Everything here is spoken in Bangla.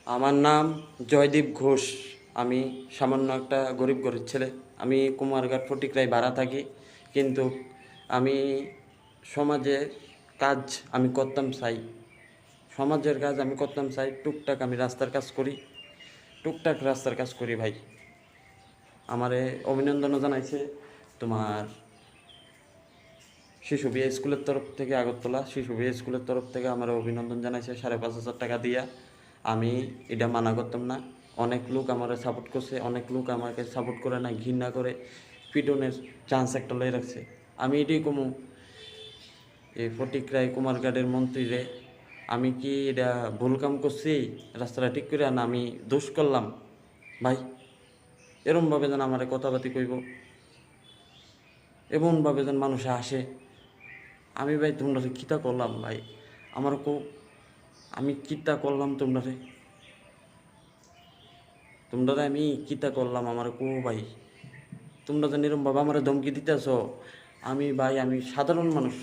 আমার নাম জয়দীপ ঘোষ। আমি সামান্য একটা গরিব ঘরের ছেলে। আমি কুমারঘাট ফটিকরায় ভাড়া থাকি, কিন্তু আমি সমাজে কাজ আমি করতাম চাই। সমাজের কাজ আমি করতাম চাই। টুকটাক আমি রাস্তার কাজ করি, টুকটাক রাস্তার কাজ করি ভাই। আমারে অভিনন্দনও জানাইছে তোমার শিশু বিয়ে স্কুলের তরফ থেকে, আগরতলা শিশু বিয়ে স্কুলের তরফ থেকে আমার অভিনন্দন জানাইছে 5,500 টাকা দিয়া। আমি এটা মানা করতাম না। অনেক লোক আমার সাপোর্ট করছে, অনেক লোক আমাকে সাপোর্ট করে না, ঘৃণা করে পিটনের চান্স একটা লয়ে রাখছে। আমি এটাই কমু এই ফটিকরায় কুমারঘাটের মন্ত্রীরে, আমি কি এটা ভুল কাম করছি রাস্তাটা ঠিক করে, না আমি দোষ করলাম ভাই? এরমভাবে যেন আমার কথাবার্তি কইব, এমনভাবে যেন মানুষে আসে। আমি ভাই তোমরা কিতা করলাম ভাই? আমার আমি কিতা করলাম তোমরা আমি কিতা করলাম আমার ভাই? তোমরা যেন এরমভাবে আমার ধমকি দিতেছ। আমি ভাই, আমি সাধারণ মানুষ।